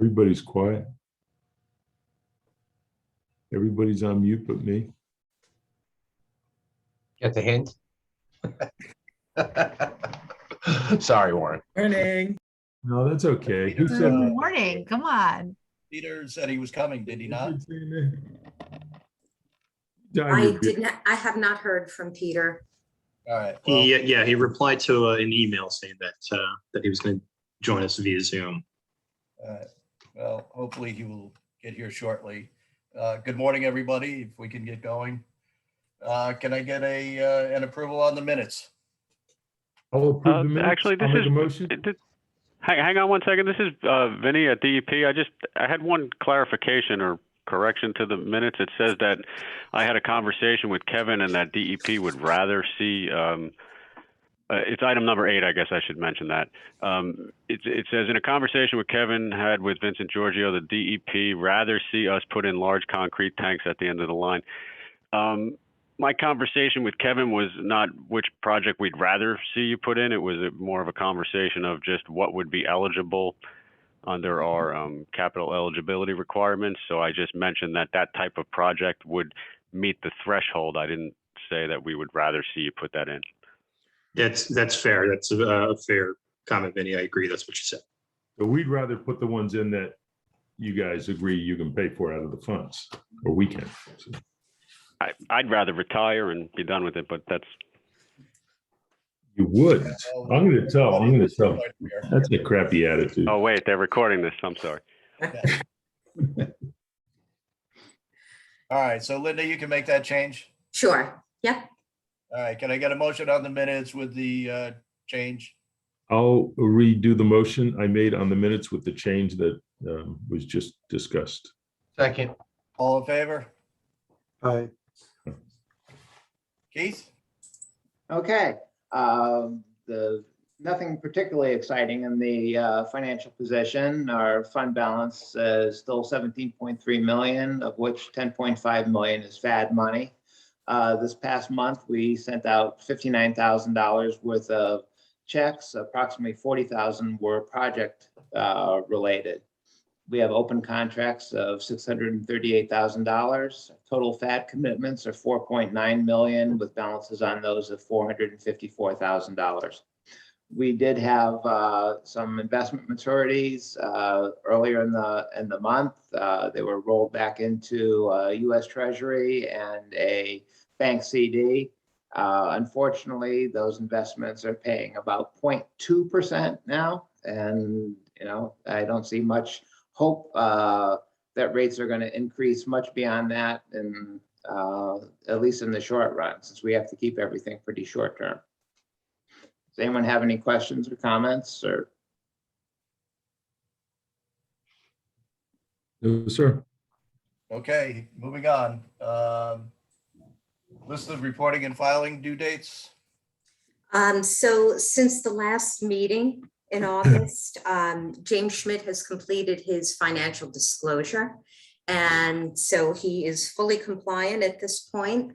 Everybody's quiet. Everybody's on mute but me. Get the hint? Sorry, Warren. Morning. No, that's okay. Who Good said that? morning. Come on. Peter said he was coming, did he not? Diane, I have not heard from Peter. All right. Well, He replied to an email saying that he was going to join us via Zoom. all right. Well, hopefully he will get here shortly. Good morning, everybody. If we can get going. Can I get an approval on the minutes? I'll approve the minutes. Actually, this I'll make is a motion. hang on one second. This is Vinny at DEP. I had one clarification or correction to the minutes. It says that I had a conversation with Kevin and that DEP would rather see. It's item number 8. I guess I should mention that. It says in a conversation with Kevin had with Vincent Giorgio, the DEP rather see us put in large concrete tanks at the end of the line. My conversation with Kevin was not which project we'd rather see you put in. It was more of a conversation of just what would be eligible under our capital eligibility requirements. So I just mentioned that type of project would meet the threshold. I didn't say that we would rather see you put that in. That's fair. That's a fair comment, Vinny. I agree. That's what you said. But we'd rather put the ones in that you guys agree you can pay for out of the funds, or we can. So, I'd rather retire and be done with it, but that's. you would. I'm going to tell. That's a crappy attitude. Oh wait, they're recording this. I'm sorry. All right. So Linda, you can make that change. Sure. Yep. All right. Can I get a motion on the minutes with the change? I'll redo the motion I made on the minutes with the change that was just discussed. Second. All in favor? Aye. Keith? Okay, nothing particularly exciting in the financial position. Our fund balance is still 17.3 million, of which 10.5 million is FAD money. This past month, we sent out $59,000 worth of checks. Approximately 40,000 were project related. We have open contracts of $638,000. Total FAD commitments are 4.9 million, with balances on those of $454,000. We did have some investment maturities earlier in the month. They were rolled back into U.S. Treasury and a bank CD. Unfortunately, those investments are paying about 0.2% now, and I don't see much hope that rates are going to increase much beyond that, and at least in the short run, since we have to keep everything pretty short term. Does anyone have any questions or comments? Or No, sir. Okay, moving on. List of reporting and filing due dates. So since the last meeting in August, James Schmidt has completed his financial disclosure. And so he is fully compliant at this point.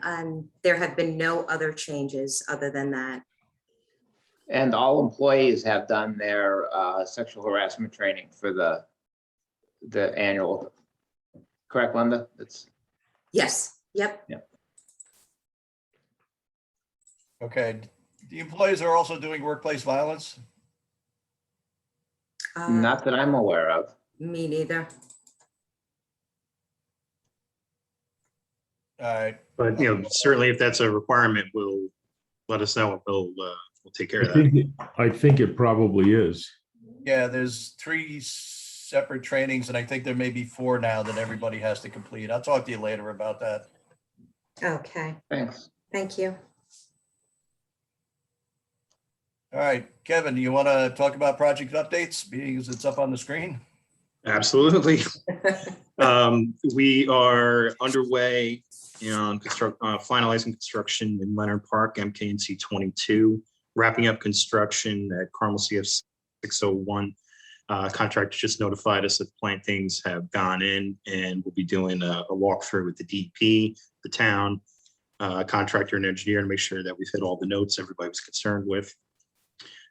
There have been no other changes other than that. and all employees have done their sexual harassment training for the annual. Correct, Linda? It's Yes. Yep. Okay, the employees are also doing workplace violence. not that I'm aware of. Me neither. All right, But certainly, if that's a requirement, we'll let us know. We'll take care of I that. think it probably is. yeah, there's 3 separate trainings, and I think there may be 4 now that everybody has to complete. I'll talk to you later about that. Okay. Thanks. Thank you. All right, Kevin, do you want to talk about project updates, because it's up on the screen? Absolutely. We are underway on finalizing construction in Leonard Park, MKNC 22, wrapping up construction at Carmel CF 601. Contractor just notified us that plantings have gone in, and we'll be doing a walkthrough with the DP, the town, contractor and engineer, to make sure that we've hit all the notes everybody was concerned with.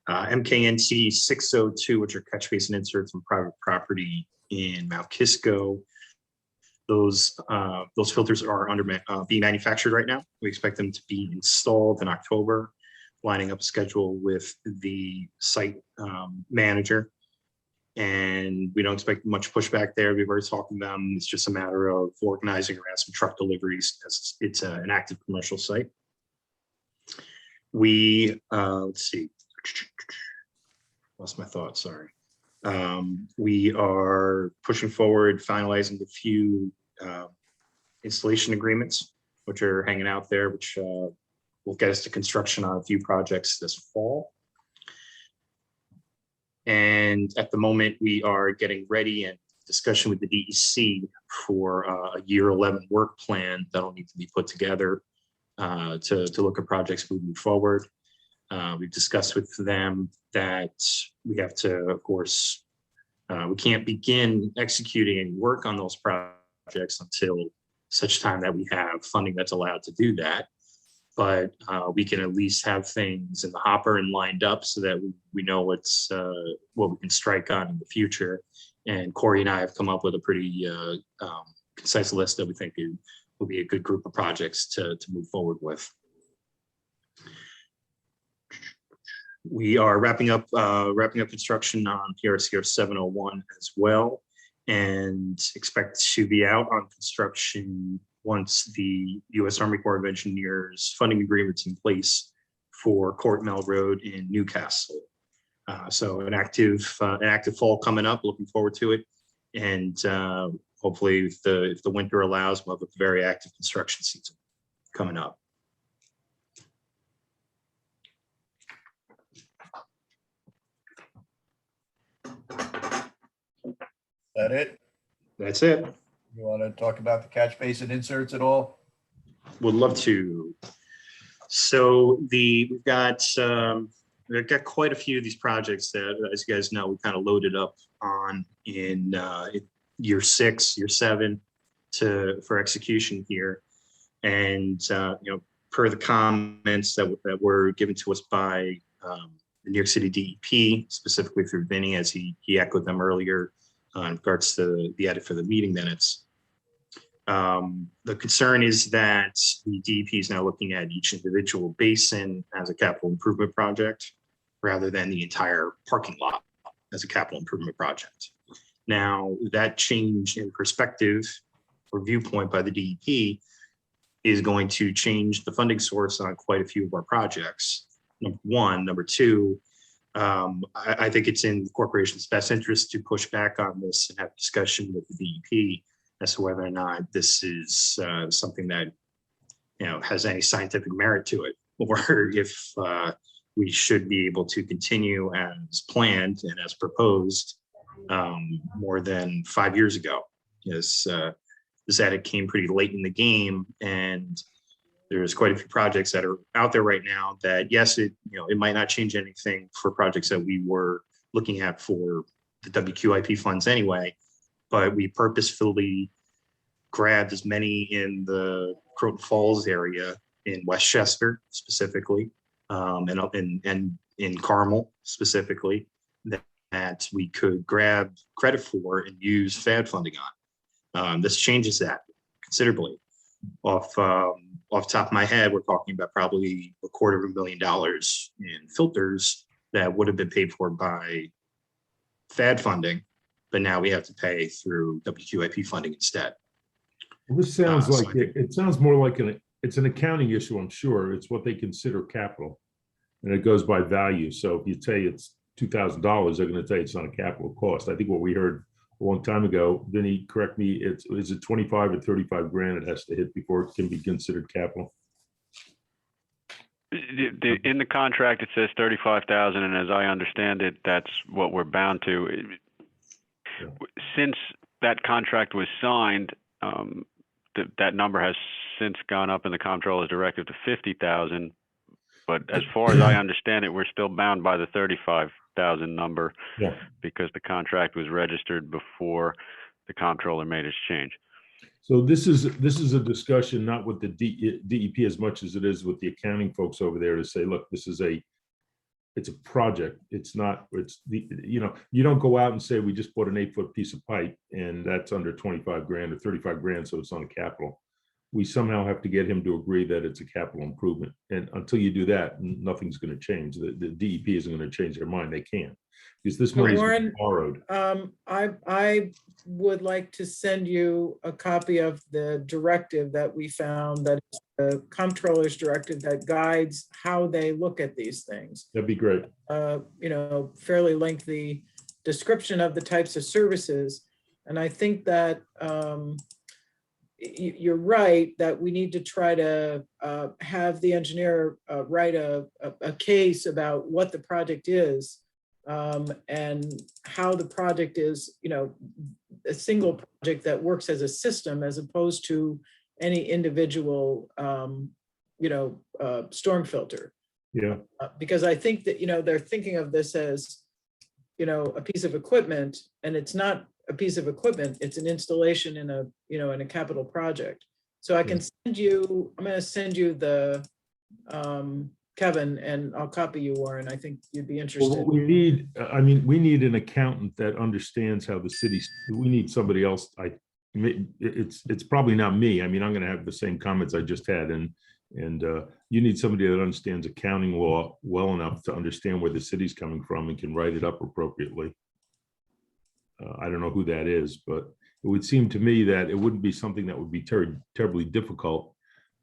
MKNC 602, which are catch basin inserts on private property in Mount Kisco. Those filters are being manufactured right now. We expect them to be installed in October, lining up a schedule with the site manager. And we don't expect much pushback there. We've already talked to them. It's just a matter of organizing around some truck deliveries as it's an active commercial site. We, let's see, lost my thoughts, sorry. We are pushing forward, finalizing a few installation agreements, which are hanging out there, which will get us to construction on a few projects this fall. And at the moment, we are getting ready and discussion with the DEC for a year 11 work plan that'll need to be put together to look at projects moving forward. We've discussed with them that we have to, of course, we can't begin executing any work on those projects until such time that we have funding that's allowed to do that. But we can at least have things in the hopper and lined up so that we know what we can strike on in the future. And Corey and I have come up with a pretty concise list that we think will be a good group of projects to move forward with. We are wrapping up construction on PRCR 701 as well, and expect to be out on construction once the U.S. Army Corps of Engineers funding agreement's in place for Court Mill Road in Newcastle. So an active fall coming up. Looking forward to it, and hopefully, if the winter allows, we'll have a very active construction season coming up. That it? That's it. You want to talk about the catch basin inserts at all? Would love to. So we've got quite a few of these projects that, as you guys know, we kind of loaded up on in year 6, year 7 for execution here. And per the comments that were given to us by the New York City DEP, specifically through Vinny, as he echoed them earlier in regards to the edit for the meeting minutes. The concern is that the DEP is now looking at each individual basin as a capital improvement project rather than the entire parking lot as a capital improvement project. Now, that change in perspective or viewpoint by the DEP is going to change the funding source on quite a few of our projects. Number one. Number two, I think it's in the corporation's best interest to push back on this and have a discussion with the DEP as to whether or not this is something that has any scientific merit to it, or if we should be able to continue as planned and as proposed more than 5 years ago. This edit came pretty late in the game, and there's quite a few projects that are out there right now that, yes, it might not change anything for projects that we were looking at for the WQIP funds anyway, but we purposefully grabbed as many in the Croton Falls area in Westchester specifically, and in Carmel specifically, that we could grab credit for and use FAD funding on. This changes that considerably. Off top of my head, we're talking about probably $250,000 in filters that would have been paid for by FAD funding, but now we have to pay through WQIP funding instead. Well, this sounds So like it sounds more like it's an accounting issue. I'm sure it's what they consider capital, and it goes by value. So if you say it's $2,000, they're going to tell you it's not a capital cost. I think what we heard a long time ago, Vinny, correct me, is it 25 or 35 grand it has to hit before it can be considered capital? In the contract, it says 35,000, and as I understand it, that's what we're bound to. Yeah. Since that contract was signed, that number has since gone up in the comptroller's directive to 50,000. But as far as I understand it, we're still bound by the 35,000 number, Yeah. because the contract was registered before the comptroller made his change. So this is a discussion not with the DEP as much as it is with the accounting folks over there to say, look, this is a it's a project. It's not, it's the, you don't go out and say, we just bought an 8-foot piece of pipe and that's under 25 grand or 35 grand. So it's on a capital. We somehow have to get him to agree that it's a capital improvement. And until you do that, nothing's going to change. The DEP isn't going to change their mind. They can't, because this money is Warren, borrowed. I would like to send you a copy of the directive that we found, that is the comptroller's directive that guides how they look at these things. That'd be great. Fairly lengthy description of the types of services. And I think that you're right that we need to try to have the engineer write a case about what the project is, and how the project is, a single project that works as a system as opposed to any individual, storm filter. Yeah. Because I think that, they're thinking of this as, a piece of equipment, and it's not a piece of equipment, it's an installation in a, in a capital project. So I can send you, I'm going to send you the, Kevin, and I'll copy you, Warren. I think you'd be Well, interested. what we need, we need an accountant that understands how the city's, we need somebody else. It's probably not me. I'm going to have the same comments I just had, and you need somebody that understands accounting law well enough to understand where the city's coming from and can write it up appropriately. I don't know who that is, but it would seem to me that it wouldn't be something that would be terribly difficult.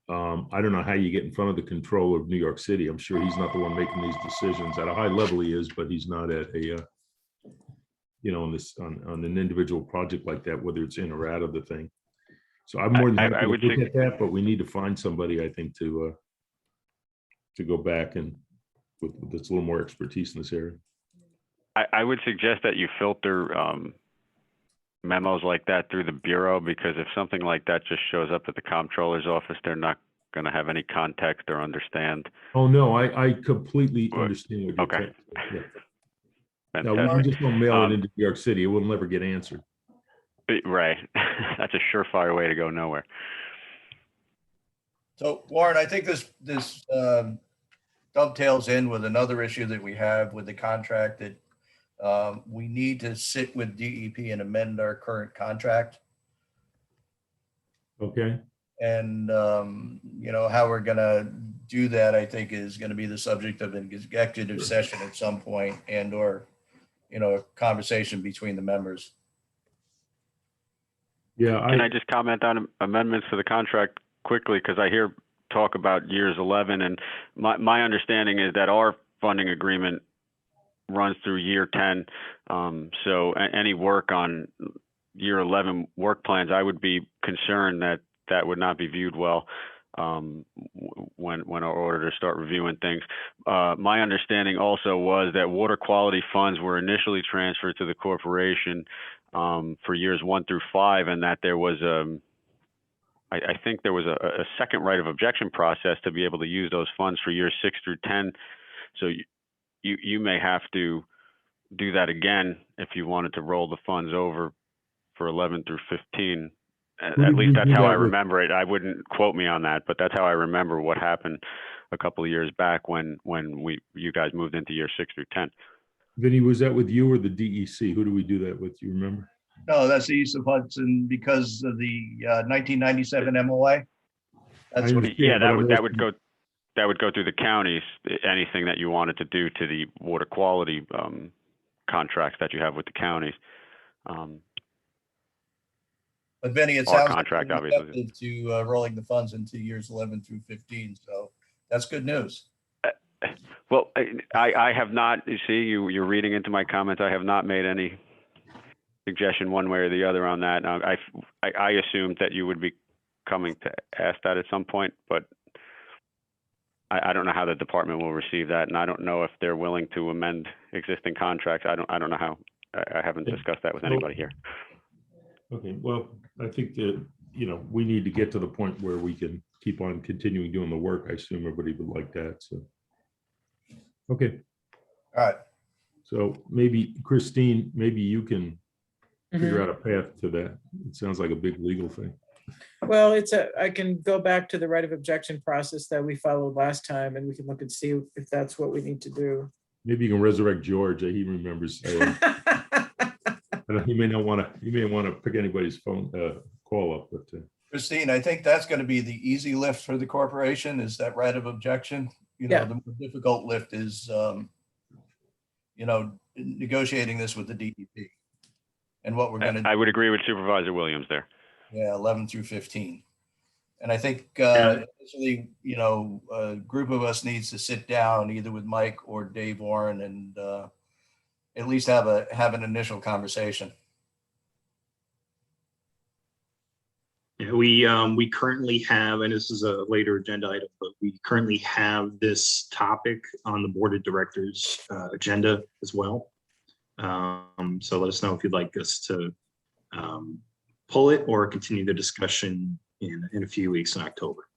I don't know how you get in front of the controller of New York City. I'm sure he's not the one making these decisions. At a high level he is, but he's not at a, on an individual project like that, whether it's in or out of the thing. So I'm more than happy to look at that, but we need to find somebody, I think, to go back and with that's a little more expertise in this area. I would suggest that you filter memos like that through the Bureau, because if something like that just shows up at the comptroller's office, they're not going to have any context or understand. Oh, no, I completely understand what you're Okay. saying. Yeah. No, we just don't mail it into New York City. It will never get answered. Right. That's a surefire way to go nowhere. So Warren, I think this dovetails in with another issue that we have with the contract, that we need to sit with DEP and amend our current contract. Okay. And, how we're going to do that, I think, is going to be the subject of an executive session at some point, and or, a conversation between the members. Yeah. Can I just comment on amendments to the contract quickly? Because I hear talk about years 11, and my understanding is that our funding agreement runs through year 10. So any work on year 11 work plans, I would be concerned that that would not be viewed well when our auditors start reviewing things. My understanding also was that water quality funds were initially transferred to the corporation for years 1 through 5, and that there was I think there was a second right of objection process to be able to use those funds for years 6 through 10. So you may have to do that again if you wanted to roll the funds over for 11 through 15. At least that's how I remember it. I wouldn't quote me on that, but that's how I remember what happened a couple of years back when you guys moved into year 6 through 10. Vinny, was that with you or the DEC? Who do we do that with? Do you remember? No, that's the East of Hudson because of the 1997 MOA. That's what, Yeah, that would go through the counties. Anything that you wanted to do to the water quality contracts that you have with the counties. but Benny, it Our sounds contract, like obviously. to rolling the funds into years 11 through 15. So that's good news. Well, I have not. You see, you're reading into my comments. I have not made any suggestion one way or the other on that. I assumed that you would be coming to ask that at some point, but I don't know how the department will receive that, and I don't know if they're willing to amend existing contracts. I don't know how. I haven't discussed that with anybody here. Okay, well, I think that, we need to get to the point where we can keep on continuing doing the work. I assume everybody would like that, so. Okay, All right. so maybe Christine, maybe you can figure out a path to that. It sounds like a big legal thing. Well, I can go back to the right of objection process that we followed last time, and we can look and see if that's what we need to do. Maybe you can resurrect George. He remembers. He may not want to. He may want to pick anybody's phone call up, but. Christine, I think that's going to be the easy lift for the corporation, is that right of objection. You know, Yeah. the more difficult lift is, you know, negotiating this with the DEP. And what we're going to, I would agree with Supervisor Williams there. yeah, 11 through 15. And I think Yeah. initially, you know, a group of us needs to sit down either with Mike or Dave Warren and at least have an initial conversation. Yeah, we currently have, and this is a later agenda item, but we currently have this topic on the board of directors agenda as well. So let us know if you'd like us to pull it or continue the discussion in a few weeks in October.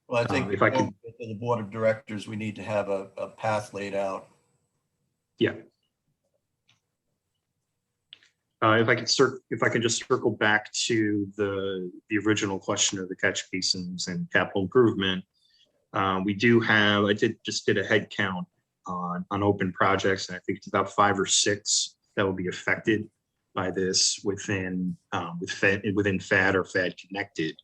Well, I think if I could- for the board of directors, we need to have a path laid out. Yeah. If I can just circle back to the original question of the catch basins and capital improvement, we do have. I just did a head count on open projects, and I think it's about 5 or 6 that will be affected by this within FAD or FAD connected.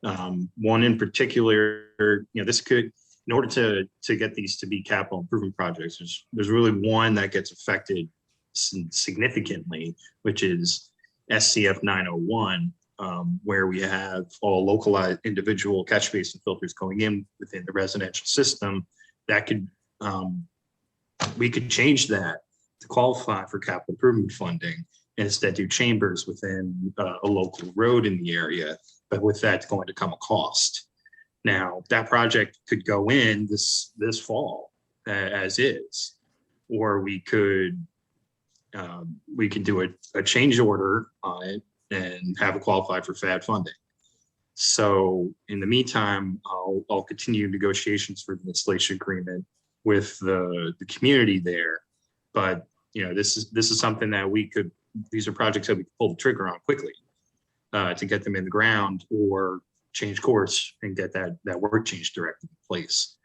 One in particular, you know, this could, in order to get these to be capital improvement projects, there's really one that gets affected significantly, which is SCF 901, where we have all localized individual catch basin filters going in within the residential system. That could, we could change that to qualify for capital improvement funding and instead do chambers within a local road in the area, but with that going to come a cost. Now, that project could go in this fall as is, or we could do a change order on it and have it qualify for FAD funding. So in the meantime, I'll continue negotiations for the installation agreement with the community there. But you know, this is something that these are projects that we could pull the trigger on quickly to get them in the ground or change course and get that work change directly in place.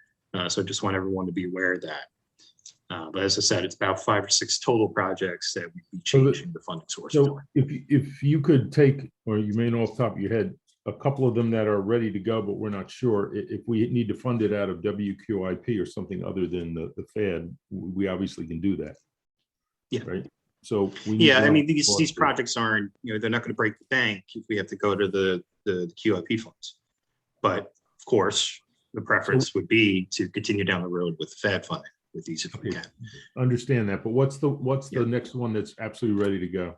So I just want everyone to be aware of that. But as I said, it's about 5 or 6 total projects that we'd be changing the funding source. So if you could take, or you may know off the top of your head, a couple of them that are ready to go, but we're not sure, if we need to fund it out of WQIP or something other than the FAD, we obviously can do that. Yeah. Right. So I mean, these projects aren't, you know, they're not going to break the bank if we have to go to the QIP funds. But of course, the preference would be to continue down the road with FAD funding with these if we can. Understand that, but what's the next one that's absolutely ready to go?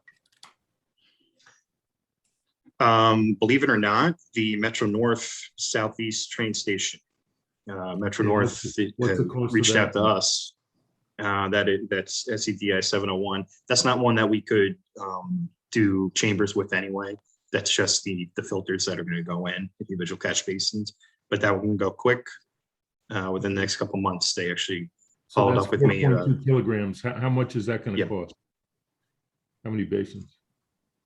Believe it or not, the Metro North Southeast train station. Metro North reached out to us. That's SCDI 701. That's not one that we could do chambers with anyway. That's just the filters that are going to go in individual catch basins. But that one can go quick. Within the next couple of months, they actually followed up with me. 4.2 kilograms. How much is that going to cost? How many basins?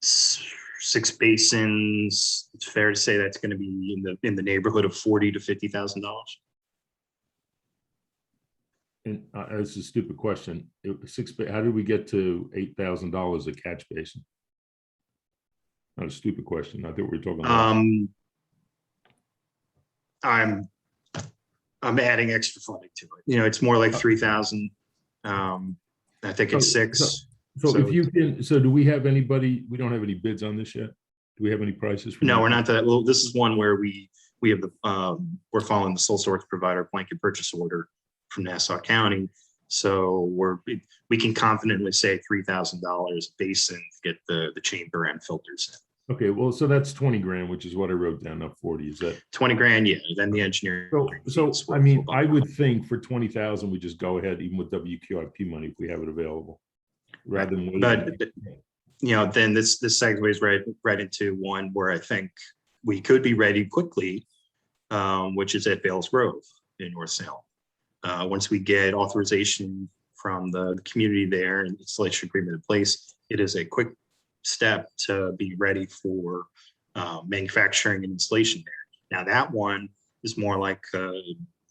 6 basins. It's fair to say that's going to be in the neighborhood of $40,000 to $50,000. And it's a stupid question. How did we get to $8,000 a catch basin? Not a stupid question. I think we were talking about. I'm adding extra funding to it. You know, it's more like 3,000. I think it's 6. So if you can, so do we have anybody? We don't have any bids on this yet. Do we have any prices? No, we're not that. Well, this is one where we have we're following the sole source provider blanket purchase order from Nassau County. So we can confidently say $3,000 basin to get the chamber and filters in. Okay, well, so that's 20 grand, which is what I wrote down, not 40. Is that 20 grand? Yeah. Then the engineering. So I mean, I would think for 20,000, we just go ahead, even with WQIP money, if we have it available, rather than waiting. But you know, then this segues right into one where I think we could be ready quickly, which is at Vales Grove in North Salem. Once we get authorization from the community there and installation agreement in place, it is a quick step to be ready for manufacturing and installation there. Now that one is more like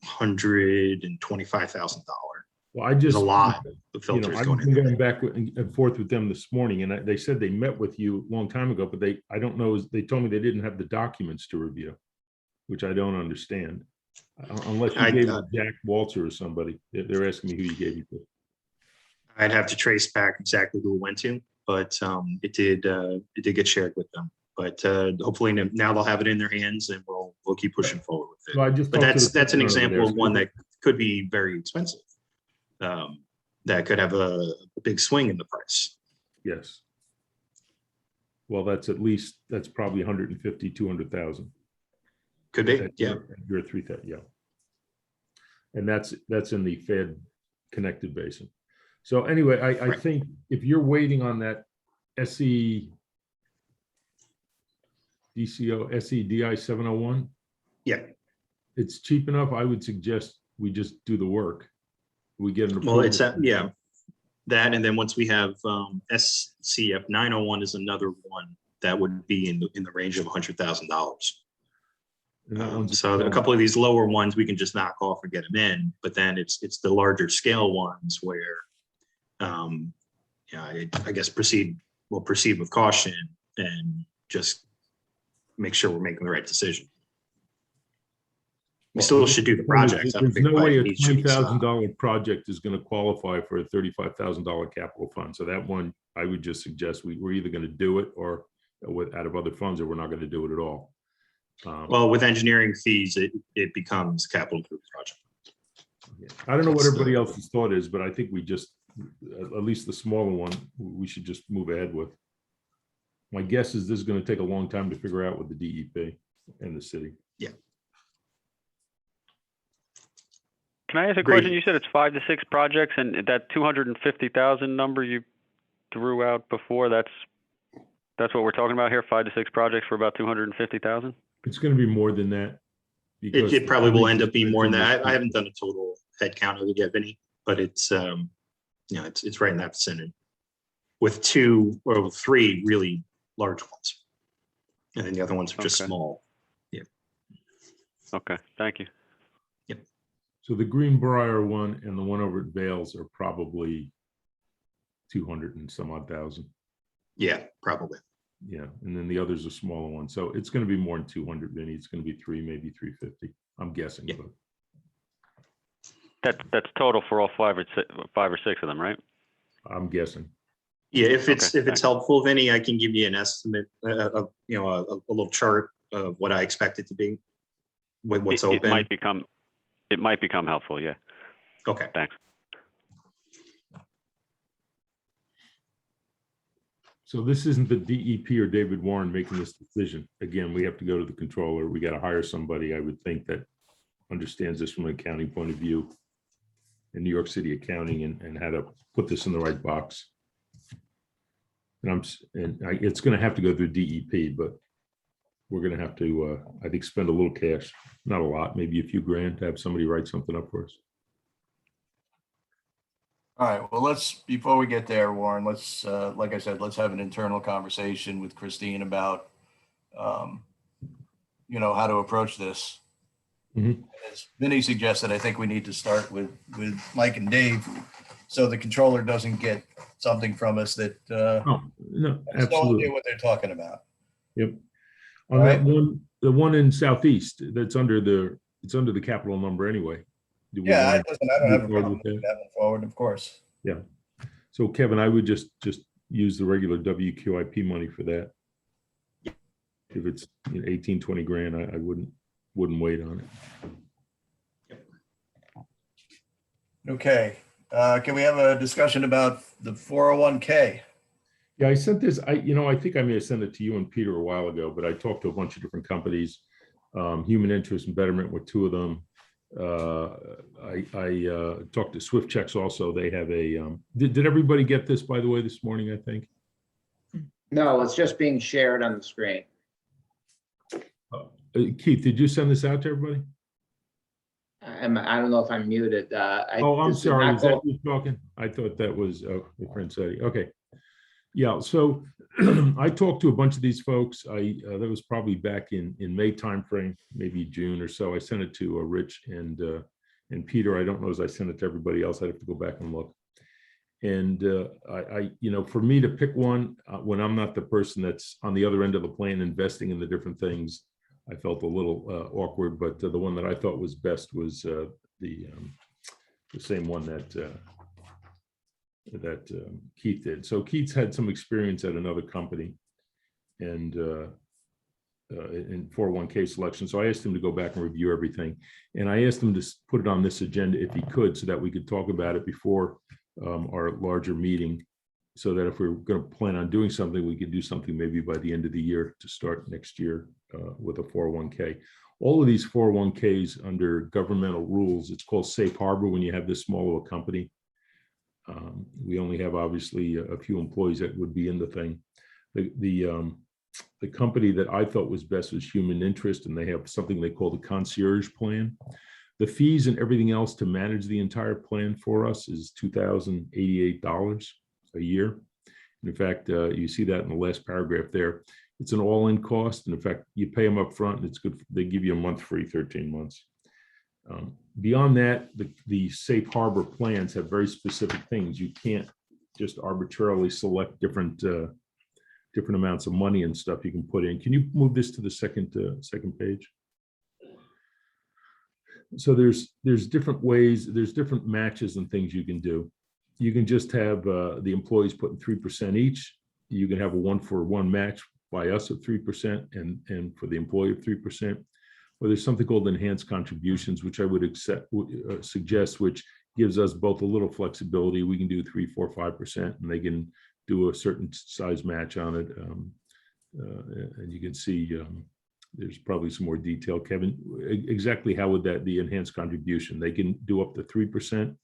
$125,000. Well, I There's just. a lot of You know, filters I've going been in there. going back and forth with them this morning, and they said they met with you a long time ago, but I don't know, they told me they didn't have the documents to review, which I don't understand. Unless you gave it to Jack Walter or somebody. They're asking me who you gave it to. I'd have to trace back exactly who it went to, but it did get shared with them. But hopefully now they'll have it in their hands, and we'll keep pushing forward with So it. I just But talked to the that's an person over example there. of one that could be very expensive. That could have a big swing in the price. Yes. Well, that's probably 150, 200,000. Could be, yeah. You're 3,000, yeah. And that's in the Fed connected basin. So anyway, I Right. think if you're waiting on that SEDI 701, Yeah. it's cheap enough. I would suggest we just do the work. We get an Well, approval. it's yeah. That, and then once we have SCF 901 is another one that would be in the range of $100,000. And that one's So a couple of these lower ones we can just knock off and get them in, but then it's the larger scale ones where, I guess we'll proceed with caution and just make sure we're making the right decision. We still should do the projects. I don't There's think no way a it needs to be stopped. $20,000 project is going to qualify for a $35,000 capital fund. So that one, I would just suggest we're either going to do it or out of other funds, or we're not going to do it at all. Well, with engineering fees, it becomes a capital improvement project. I don't know what That's everybody the- else's thought is, but I think we just, at least the smaller one, we should just move ahead with. My guess is this is going to take a long time to figure out with the DEP and the city. Can I ask a Agreed. question? You said it's 5 to 6 projects, and that 250,000 number you threw out before, that's what we're talking about here, 5 to 6 projects for about 250,000? It's going to be more than that. because It probably will end up being more than the- that. I haven't done a total head count of it yet, Vinny, but it's it's right in that vicinity with 2 or 3 really large ones. And then the other ones are just Okay. small. Okay, thank you. So the Greenbrier one and the one over at Vales are probably 200 and some odd thousand. Yeah, probably. Yeah, and then the others are smaller ones. So it's going to be more than 200, Vinny. It's going to be 3, maybe 350. I'm guessing. Yeah. But That's total for all 5 or 6 of them, right? I'm guessing. Yeah, if it's Okay, thanks. helpful, Vinny, I can give you an estimate of a little chart of what I expect it to be with what's It open. might become helpful, yeah. Okay. Thanks. So this isn't the DEP or David Warren making this decision. Again, we have to go to the controller. We got to hire somebody, I would think, that understands this from an accounting point of view in New York City accounting and how to put this in the right box. And it's going to have to go through DEP, but we're going to have to, I think, spend a little cash, not a lot, maybe a few grand to have somebody write something up for us. All right, well, before we get there, Warren, let's, like I said, let's have an internal conversation with Christine about, how to approach this. Mhm. As Vinny suggested, I think we need to start with Mike and Dave, so the controller doesn't get something from us that Oh, no, has no absolutely. idea what they're talking about. Yep. On that one, the one in Southeast, it's under the capital number anyway. Do we Yeah, want to I don't have a move forward problem with that? with that one forward, of course. So Kevin, I would just use the regular WQIP money for that. If it's 18, 20 grand, I wouldn't wait on it. Okay, can we have a discussion about the 401k? Yeah, I sent this, I think I may have sent it to you and Peter a while ago, but I talked to a bunch of different companies. Human Interest and Betterment were 2 of them. I talked to Swift Checks also. They have a, did everybody get this, by the way, this morning, I think? No, it's just being shared on the screen. Keith, did you send this out to everybody? I don't know if I'm muted. Oh, I'm this did sorry. not Is that go- you talking? I thought that was my friend Sadie. Okay. Yeah, so I talked to a bunch of these folks. That was probably back in May timeframe, maybe June or so. I sent it to Rich and Peter. I don't know as I sent it to everybody else. I'd have to go back and look. And for me to pick one when I'm not the person that's on the other end of the plan investing in the different things, I felt a little awkward. But the one that I thought was best was the same one that Keith did. So Keith's had some experience at another company and in 401k selection. So I asked him to go back and review everything. And I asked him to put it on this agenda if he could, so that we could talk about it before our larger meeting, so that if we we're going to plan on doing something, we could do something maybe by the end of the year to start next year with a 401k. All of these 401ks under governmental rules, it's called safe harbor when you have this small of a company. We only have obviously a few employees that would be in the thing. The company that I thought was best was Human Interest, and they have something they call the concierge plan. The fees and everything else to manage the entire plan for us is $2,088 a year. And in fact, you see that in the last paragraph there. It's an all-in cost, and in fact, you pay them up front, and it's good. They give you a month free, 13 months. Beyond that, the safe harbor plans have very specific things. You can't just arbitrarily select different amounts of money and stuff you can put in. Can you move this to the second page? So there's different ways, there's different matches and things you can do. You can just have the employees putting 3% each. You can have a 1-for-1 match by us of 3% and for the employee of 3%. Or there's something called enhanced contributions, which I would suggest, which gives us both a little flexibility. We can do 3, 4, 5%, and they can do a certain size match on it. And you can see there's probably some more detail. Kevin, exactly how would that be enhanced contribution? They can do up to 3%,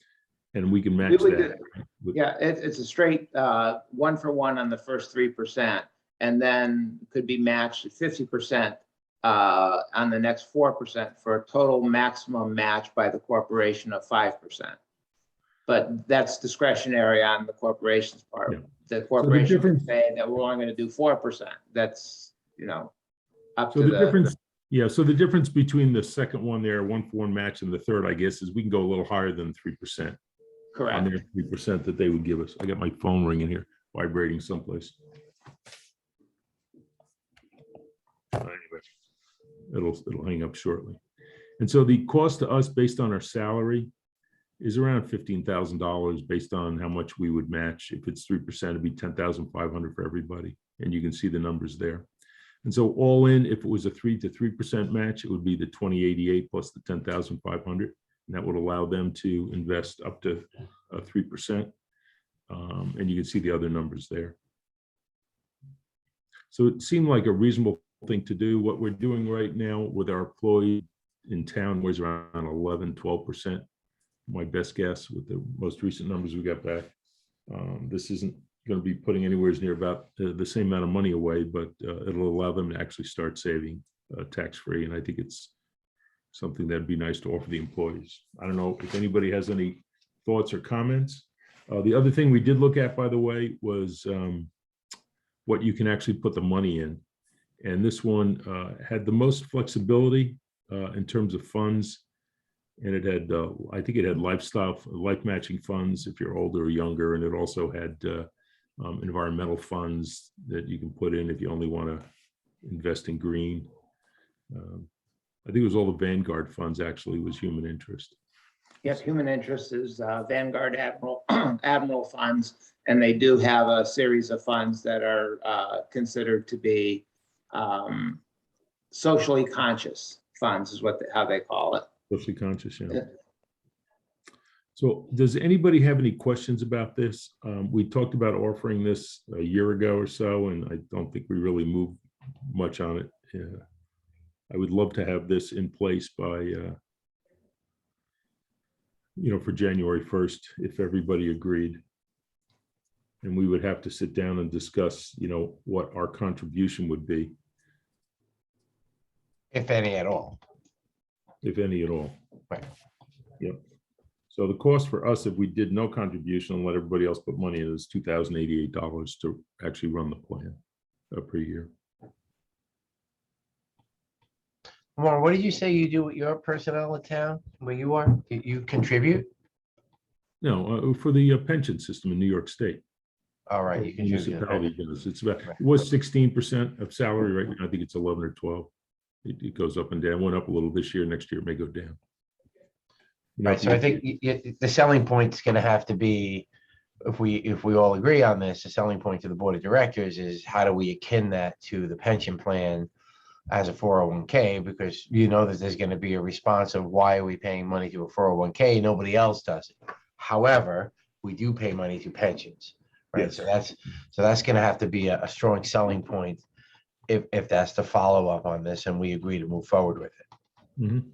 and we can match that. Yeah, it's a straight 1-for-1 on the first 3%, and then could be matched at 50% on the next 4% for a total maximum match by the corporation of 5%. But that's discretionary on the corporation's part. Yeah. The corporation can say that we're only going to do 4%. That's, up to the difference. Yeah, so the difference between the second one there, 1-for-1 match, and the third, I guess, is we can go a little higher than 3%. Correct. On their 3% that they would give us. I got my phone ringing here, vibrating someplace. Anyway, it'll hang up shortly. And so the cost to us based on our salary is around $15,000 based on how much we would match. If it's 3%, it'd be $10,500 for everybody. And you can see the numbers there. And so all in, if it was a 3% match, it would be the $2,088 plus the $10,500. And that would allow them to invest up to 3%. And you can see the other numbers there. So it seemed like a reasonable thing to do. What we're doing right now with our employee in town was around 11-12%. My best guess with the most recent numbers we got back. This isn't going to be putting anywhere near about the same amount of money away, but it'll allow them to actually start saving tax-free. And I think it's something that'd be nice to offer the employees. I don't know if anybody has any thoughts or comments. The other thing we did look at, by the way, was what you can actually put the money in. And this one had the most flexibility in terms of funds. And it had, I think it had life matching funds if you're older or younger. And it also had environmental funds that you can put in if you only want to invest in green. I think it was all the Vanguard funds actually was Human Interest. Yes, Human Interest is Vanguard Admiral funds, and they do have a series of funds that are considered to be socially conscious funds, is how they call it. Socially conscious, yeah. So does anybody have any questions about this? We talked about offering this a year ago or so, and I don't think we really moved much on it. I would love to have this in place by, for January 1st, if everybody agreed. And we would have to sit down and discuss, what our contribution would be. If any at all. If any at all. Right. Yep. So the cost for us, if we did no contribution and let everybody else put money in, is $2,088 to actually run the plan per year. Warren, what did you say you do with your personnel in town where you are? You contribute? No, for the pension system in New York State. All right, you contribute. Municipality does. It's about, it was 16% of salary, right now I think it's 11 or 12. It goes up and down, went up a little this year, next year it may go down. You know, Right, so I think the selling point is gonna have to be, if we all agree on this, the selling point to the board of directors is how do we akin that to the pension plan as a 401k, because you know that there's gonna be a response of why are we paying money to a 401k? Nobody else does it. However, we do pay money to pensions, right? Yes. So that's gonna have to be a strong selling point if that's the follow-up on this and we agree to move forward with it. Mhm.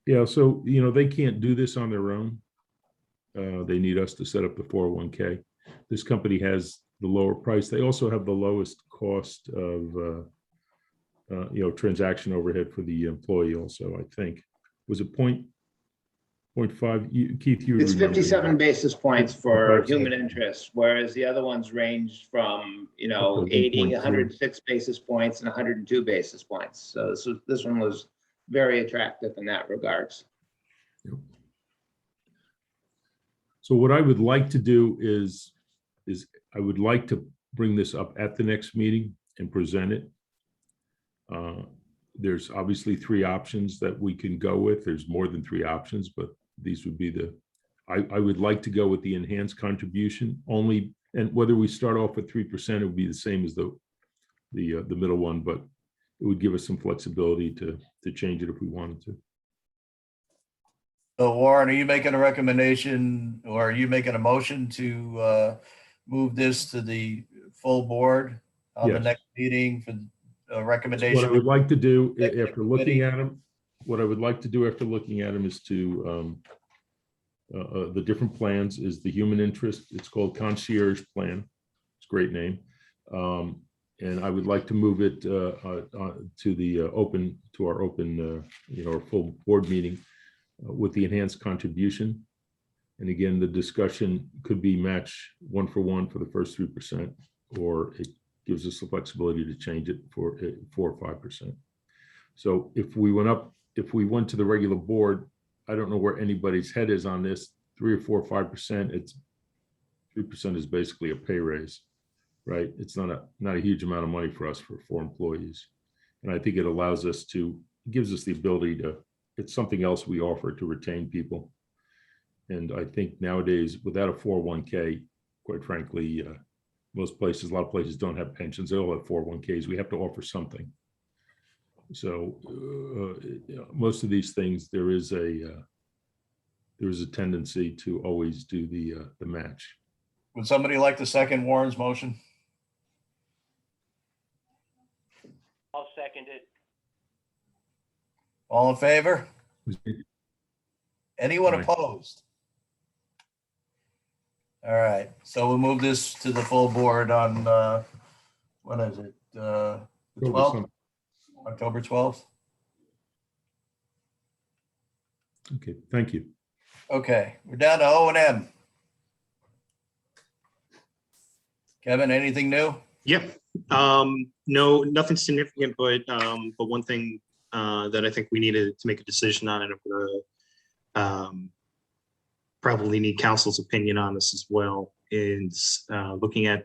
Yeah, so, you know, they can't do this on their own. They need us to set up the 401k. This company has the lower price. They also have the lowest cost of, you know, transaction overhead for the employee also, I think. Was it 0.5? Keith, you It's remember. 57 basis points for 55 human cents. interest, whereas the other ones range from, you know, Up to 80, 1.2. 106 basis points and 102 basis points. So this one was very attractive in that regards. Yep. So what I would like to do is I would like to bring this up at the next meeting and present it. There's obviously 3 options that we can go with. There's more than 3 options, but these would be the, I would like to go with the enhanced contribution only, and whether we start off at 3%, it would be the same as the middle one, but it would give us some flexibility to change it if we wanted to. So Warren, are you making a recommendation or are you making a motion to move this to the full board on the Yes. next meeting for a What I recommendation? would like to do Executive after looking committee. at them, what I would like to do after looking at them is to, the different plans is the human interest. It's called concierge plan. It's a great name. And I would like to move it to our open, you know, our full board meeting with the enhanced contribution. And again, the discussion could be match 1-for-1 for the first 3%, or it gives us the flexibility to change it for 4 or 5%. So if we went to the regular board, I don't know where anybody's head is on this, 3 or 4 or 5%, it's 3% is basically a pay raise, right? It's not a huge amount of money for us for 4 employees. And I think it allows us to, gives us the ability to, it's something else we offer to retain people. And I think nowadays without a 401k, quite frankly, most places, a lot of places don't have pensions. They all have 401ks. We have to offer something. So most of these things, there is a tendency to always do the match. Would somebody like to second Warren's motion? I'll second it. All in favor? Anyone Aye. opposed? All right, so we'll move this to the full board on, when is it? The 12th, October 12th? Okay, thank you. Okay, we're down to O&M. Kevin, anything new? Yeah, no, nothing significant, but one thing that I think we needed to make a decision on, and I'm gonna probably need council's opinion on this as well, is looking at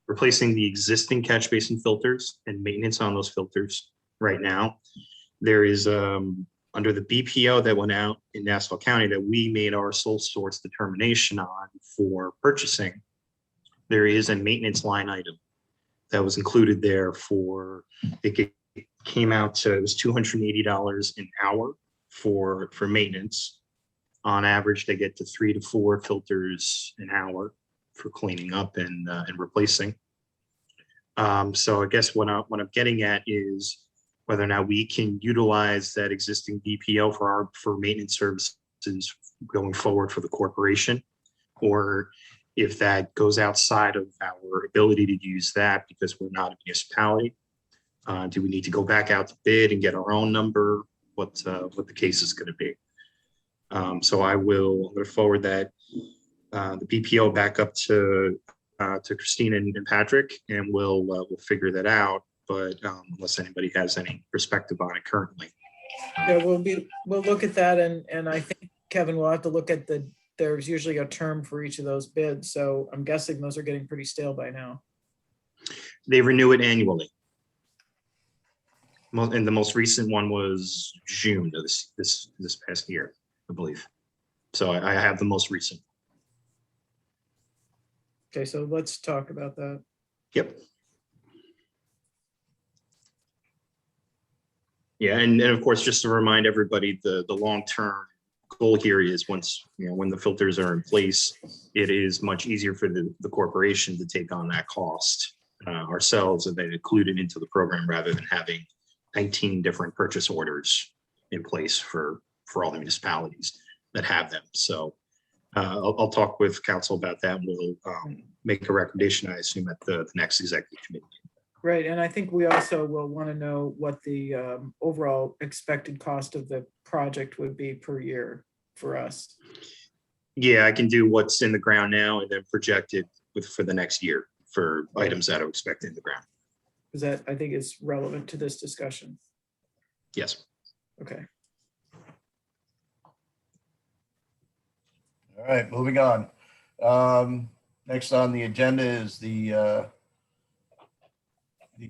replacing the existing catch basin filters and maintenance on those filters right now. There is under the BPO that went out in Nassau County that we made our sole source determination on for purchasing. There is a maintenance line item that was included there for, it came out to, it was $280 an hour for maintenance. On average, they get to 3 to 4 filters an hour for cleaning up and replacing. So I guess what I'm getting at is whether or not we can utilize that existing BPO for maintenance services going forward for the corporation, or if that goes outside of our ability to use that because we're not a municipality. Do we need to go back out to bid and get our own number? What the case is going to be? So I'm going to forward that, the BPO back up to Christina and Patrick, and we'll figure that out. But unless anybody has any perspective on it currently. Yeah, we'll look at that, and I think, Kevin, we'll have to look at there's usually a term for each of those bids, so I'm guessing those are getting pretty stale by now. They renew it annually. And the most recent one was June of this past year, I believe. So I have the most recent. Okay, so let's talk about that. Yep. Yeah, and of course, just to remind everybody, the long-term goal here is once, when the filters are in place, it is much easier for the corporation to take on that cost ourselves and then include it into the program rather than having 19 different purchase orders in place for all the municipalities that have them. So I'll talk with council about that. And we'll make a recommendation, I assume, at the next executive committee. Right, and I think we also will want to know what the overall expected cost of the project would be per year for us. Yeah, I can do what's in the ground now and then project it for the next year for items that are expected in the ground. Because that, I think, is relevant to this discussion. Yes. Okay. All right, moving on. Next on the agenda is the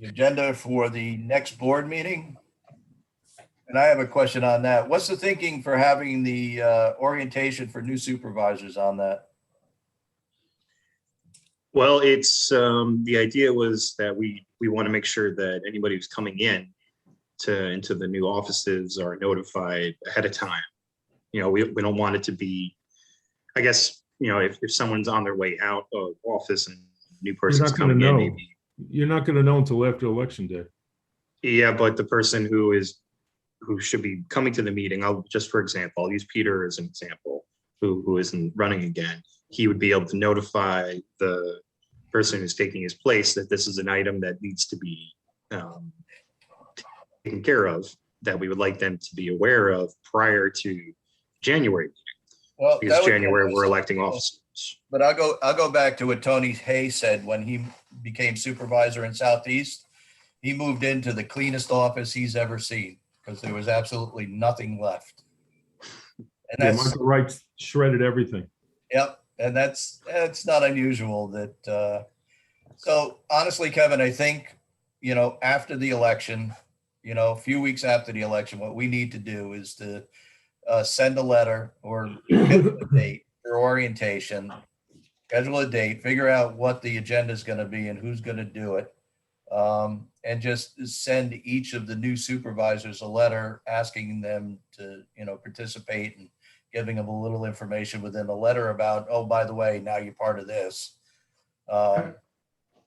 agenda for the next board meeting. And I have a question on that. What's the thinking for having the orientation for new supervisors on that? Well, it's the idea was that we want to make sure that anybody who's coming into the new offices are notified ahead of time. We don't want it to be, I guess, if someone's on their way out of office and a new person's coming in, maybe. You're not going to know until after election day. Yeah, but the person who should be coming to the meeting, for example, I'll use Peter as an example, who isn't running again. He would be able to notify the person who's taking his place that this is an item that needs to be taken care of, that we would like them to be aware of prior to January meeting. Well, because January we're electing officers. But I'll go back to what Tony Hay said when he became supervisor in Southeast. He moved into the cleanest office he's ever seen because there was absolutely nothing left. And Yeah, Michael Wright shredded everything. Yep, and that's not unusual. So honestly, Kevin, I think after the election, a few weeks after the election, what we need to do is to send a letter or schedule a date for orientation, schedule a date, figure out what the agenda is going to be and who's going to do it. And just send each of the new supervisors a letter asking them to, participate and giving them a little information within the letter about, oh, by the way, now you're part of this. I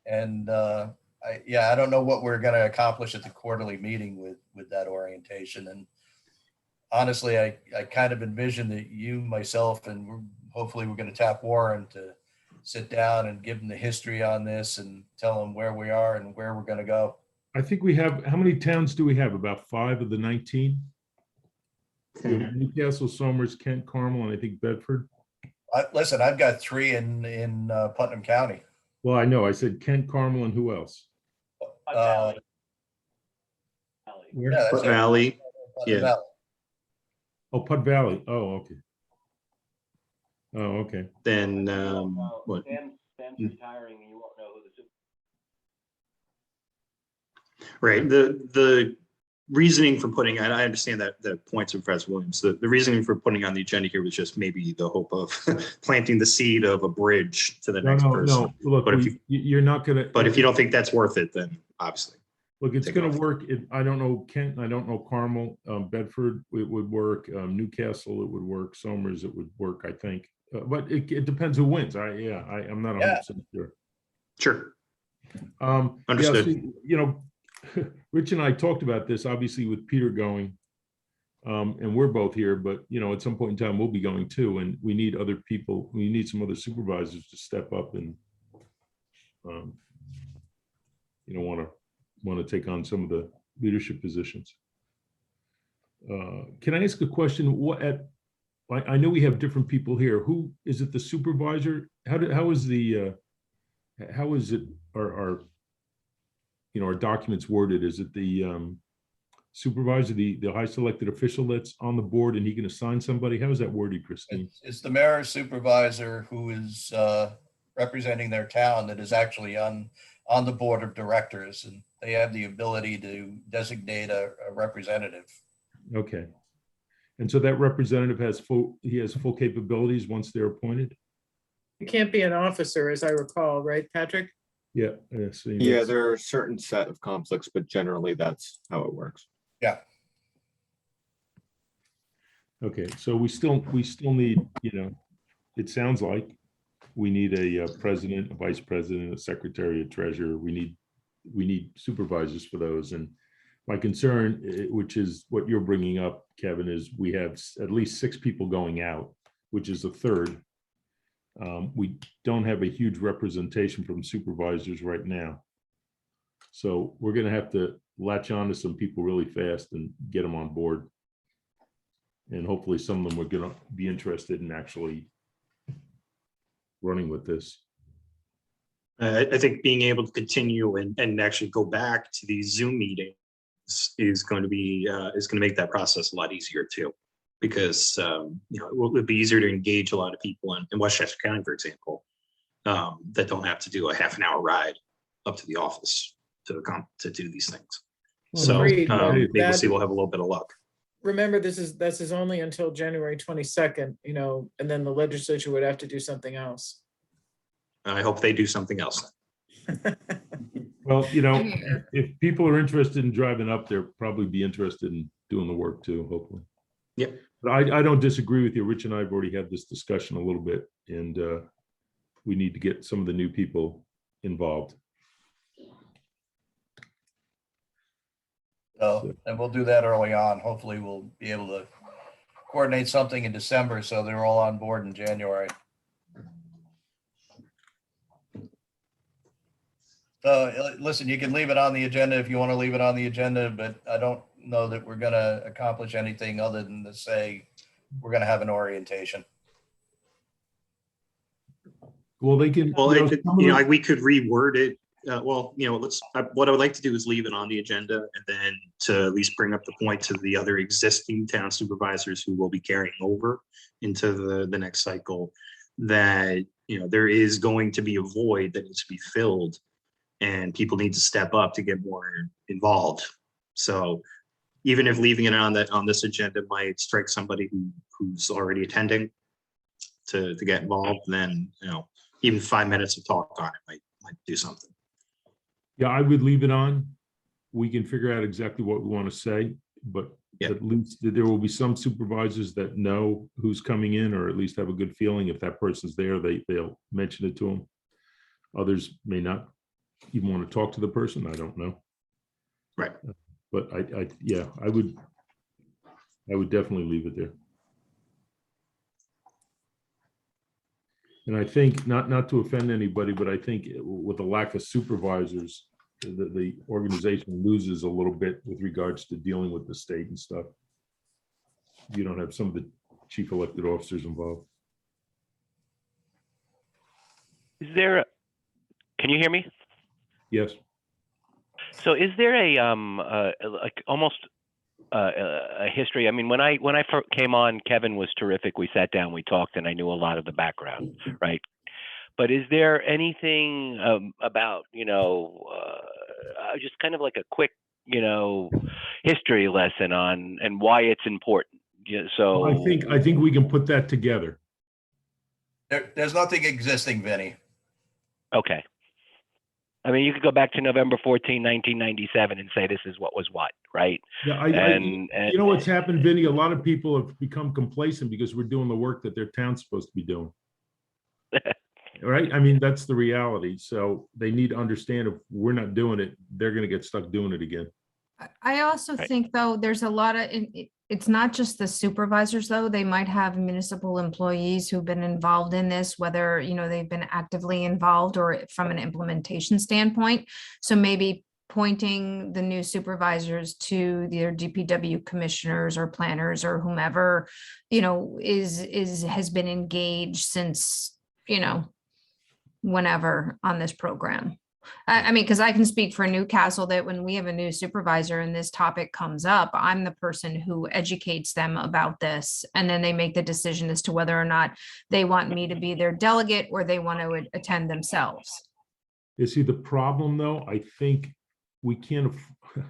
don't know what we're going to accomplish at the quarterly meeting with that orientation. And honestly, I kind of envision that you, myself, and hopefully we're going to tap Warren to sit down and give him the history on this and tell him where we are and where we're going to go. I think we have, how many towns do we have? About 5 of the 19? Newcastle, Somers, Kent, Carmel, and I think Bedford. Listen, I've got 3 in Putnam County. Well, I know. I said Kent, Carmel, and who else? Valley. Where? Yeah, Putt Valley. Putnam Yeah. Valley. Oh, Putt Valley. Oh, okay. Oh, okay. Then what? Sam's retiring and you won't know who the super. Right. The reasoning for putting, and I understand that the points of Professor Williams, the reasoning for putting on the agenda here was just maybe the hope of planting the seed of a bridge to the next person. No, look, But you're not going to. But if you don't think that's worth it, then obviously. Look, it's Take going off. to work. I don't know Kent. I don't know Carmel. Bedford, it would work. Newcastle, it would work. Somers, it would work, I think. But it depends who wins. I'm not 100% sure. Sure. Understood. Yeah, Rich and I talked about this, obviously, with Peter going, and we're both here, but, at some point in time, we'll be going too, and we need other people. We need some other supervisors to step up and, want to take on some of the leadership positions. Can I ask a question? I know we have different people here. Who, is it the supervisor? How is the, how is it, our, you know, our documents worded? Is it the supervisor, the highest elected official that's on the board and he can assign somebody? How is that worded, Christine? It's the mayor supervisor who is representing their town that is actually on the board of directors, and they have the ability to designate a representative. Okay. And so that representative has full capabilities once they're appointed? It can't be an officer, as I recall, right, Patrick? Yeah. Yeah, there are a certain set of conflicts, but generally that's how it works. Yeah. Okay, so we still need, you know, it sounds like we need a president, a vice president, a secretary, a treasurer. We need supervisors for those. And my concern, which is what you're bringing up, Kevin, is we have at least 6 people going out, which is a third. We don't have a huge representation from supervisors right now. So we're going to have to latch on to some people really fast and get them on board. And hopefully some of them are going to be interested in actually running with this. I think being able to continue and actually go back to these Zoom meetings is going to make that process a lot easier too, because you know, it will be easier to engage a lot of people in Westchester County, for example, that don't have to do a half-an-hour ride up to the office to do these things. So Agreed. maybe That- we'll have a little bit of luck. Remember, this is only until January 22nd, you know, and then the legislature would have to do something else. I hope they do something else. Well, you know, if people are interested in driving up, they'll probably be interested in doing the work too, hopefully. Yep. But I don't disagree with you. Rich and I have already had this discussion a little bit, and we need to get some of the new people involved. So, and we'll do that early on. Hopefully we'll be able to coordinate something in December so they're all on board in January. So listen, you can leave it on the agenda if you want to leave it on the agenda, but I don't know that we're going to accomplish anything other than to say we're going to have an orientation. Well, they can. Well, you know, we could reword it. Well, you know, what I would like to do is leave it on the agenda and then to at least bring up the point to the other existing town supervisors who will be carrying over into the next cycle, that, you know, there is going to be a void that needs to be filled and people need to step up to get more involved. So even if leaving it on this agenda might strike somebody who's already attending to get involved, then, you know, even 5 minutes of talk on it might do something. Yeah, I would leave it on. We can figure out exactly what we want to say, but Yeah. at least there will be some supervisors that know who's coming in, or at least have a good feeling if that person's there, they'll mention it to them. Others may not even want to talk to the person. I don't know. Right. But I would definitely leave it there. And I think, not to offend anybody, but I think with the lack of supervisors, the organization loses a little bit with regards to dealing with the state and stuff. You don't have some of the chief elected officers involved. Can you hear me? Yes. So is there like almost a history? I mean, when I first came on, Kevin was terrific. We sat down, we talked, and I knew a lot of the background, right? But is there anything about, you know, just kind of like a quick, you know, history lesson on and why it's important? Yeah, so I think we can put that together. There's nothing existing, Vinny. Okay. I mean, you could go back to November 14, 1997 and say this is what was what, right? Yeah, And you know what's happened, Vinny? A lot of people have become complacent because we're doing the work that their town's supposed to be doing. Right? I mean, that's the reality. So they need to understand if we're not doing it, they're going to get stuck doing it again. I also Right. think, though, there's a lot of, it's not just the supervisors, though. They might have municipal employees who've been involved in this, whether, you know, they've been actively involved or from an implementation standpoint. So maybe pointing the new supervisors to their DPW commissioners or planners or whomever, you know, has been engaged since, you know, whenever on this program. I mean, because I can speak for Newcastle that when we have a new supervisor and this topic comes up, I'm the person who educates them about this. And then they make the decision as to whether or not they want me to be their delegate or they want to attend themselves. You see, the problem though, I think we can't, I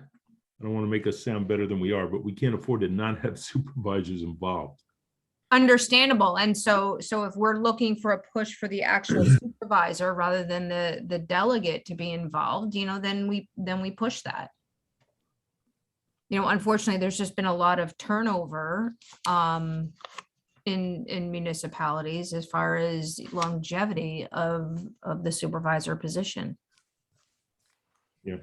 don't want to make us sound better than we are, but we can't afford to not have supervisors involved. Understandable. And so if we're looking for a push for the actual supervisor rather than the delegate to be involved, you know, then we push that. You know, unfortunately, there's just been a lot of turnover in municipalities as far as longevity of the supervisor position. Yeah.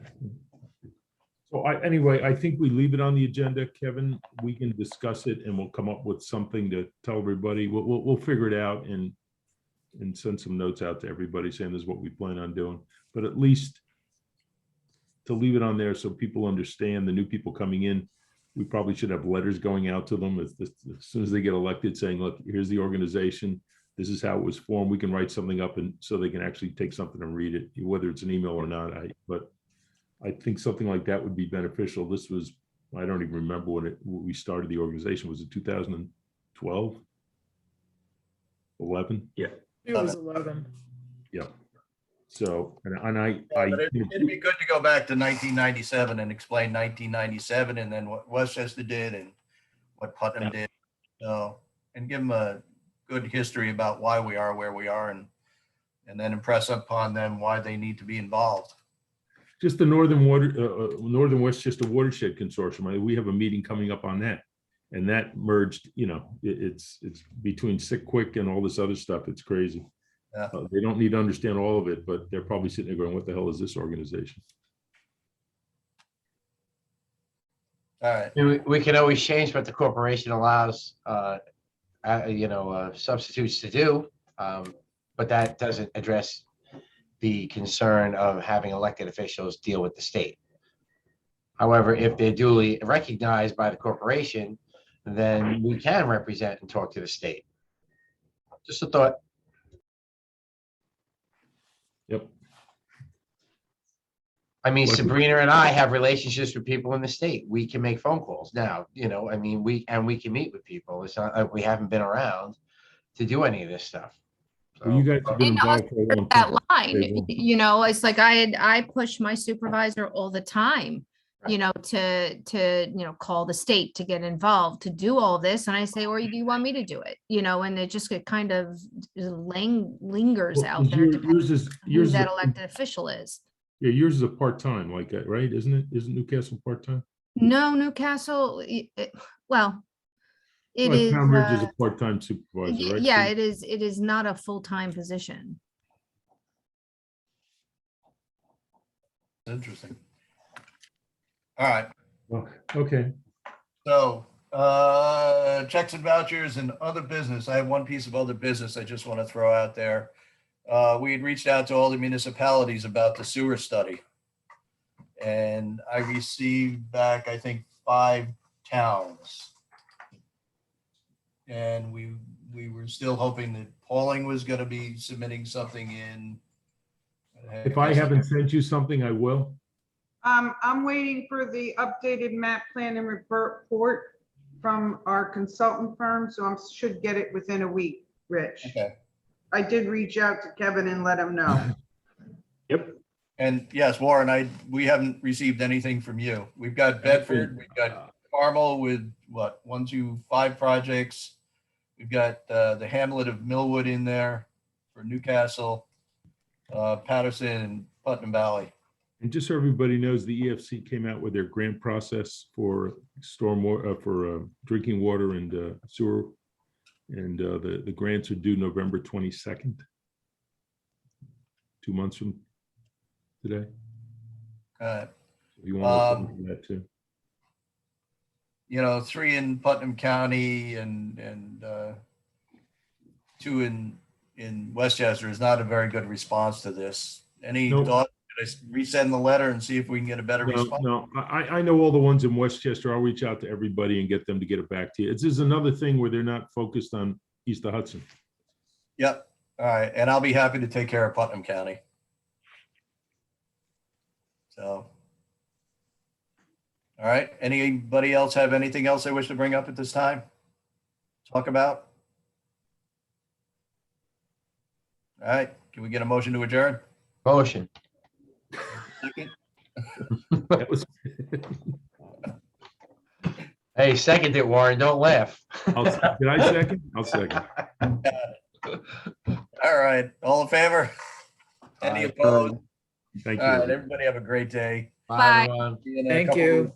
So anyway, I think we leave it on the agenda, Kevin. We can discuss it and we'll come up with something to tell everybody. We'll figure it out and send some notes out to everybody saying this is what we plan on doing. But at least to leave it on there so people understand, the new people coming in, we probably should have letters going out to them as soon as they get elected saying, look, here's the organization. This is how it was formed. We can write something up and so they can actually take something and read it, whether it's an email or not. But I think something like that would be beneficial. This was, I don't even remember when we started the organization. Was it 2012? 11? Yeah. It was 11. Yeah. So, and But it'd be good to go back to 1997 and explain 1997 and then what Westchester did and what Putnam did. So, and give them a good history about why we are where we are and then impress upon them why they need to be involved. just the Northern Westchester Watershed Consortium. We have a meeting coming up on that. And that merged, you know, it's between Sick Quick and all this other stuff. It's crazy. Yeah. They don't need to understand all of it, but they're probably sitting there going, what the hell is this organization? All right. We can always change what the corporation allows, substitutes to do. But that doesn't address the concern of having elected officials deal with the state. However, if they're duly recognized by the corporation, then we can represent and talk to the state. Just a thought. Yep. I mean, Sabrina and I have relationships with people in the state. We can make phone calls now, you know, I mean, we can meet with people. It's not like we haven't been around to do any of this stuff. Well, you guys have been involved for a long That time. line, you know, it's like I push my supervisor all the time, you know, to call the state to get involved, to do all this. And I say, or do you want me to do it? You know, and it just kind of lingers Well, out there. yours is Who that elected official is. Yeah, yours is a part-time like that, right? Isn't it? Isn't Newcastle part-time? No, Newcastle, well, it is. Town Ridge is a part-time supervisor, right? Yeah, it is. It is not a full-time position. Interesting. All right. Well, okay. So checks and vouchers and other business. I have one piece of other business I just want to throw out there. We had reached out to all the municipalities about the sewer study. And I received back, I think, 5 towns. And we were still hoping that Pauling was going to be submitting something in. If I haven't sent you something, I will. I'm waiting for the updated map plan and report from our consultant firm, so I should get it within a week, Rich. Okay. I did reach out to Kevin and let him know. Yep. And yes, Warren, we haven't received anything from you. We've got Bedford, we've got Carmel with what, 1, 2, 5 projects. We've got the hamlet of Millwood in there for Newcastle, Patterson, and Putnam Valley. And just so everybody knows, the EFC came out with their grant process for stormwater, for drinking water and sewer. And the grants are due November 22nd, 2 months from today. If you want to look into that too. You know, 3 in Putnam County and 2 in Westchester is not a very good response to this. Any Nope. thought resend the letter and see if we can get a better No, response? no, I know all the ones in Westchester. I'll reach out to everybody and get them to get it back to you. It's just another thing where they're not focused on east of Hudson. Yep. All right. And I'll be happy to take care of Putnam County. So. All right. Anybody else have anything else they wish to bring up at this time? Talk about? All right. Can we get a motion to adjourn? Motion. Second? That was- Hey, second it, Warren, don't laugh. Did I second? I'll second. All right. All in favor? Any Aye. opposed? Thank All right. you. Everybody have a great day. Bye. everyone. See you in a Thank couple you. weeks.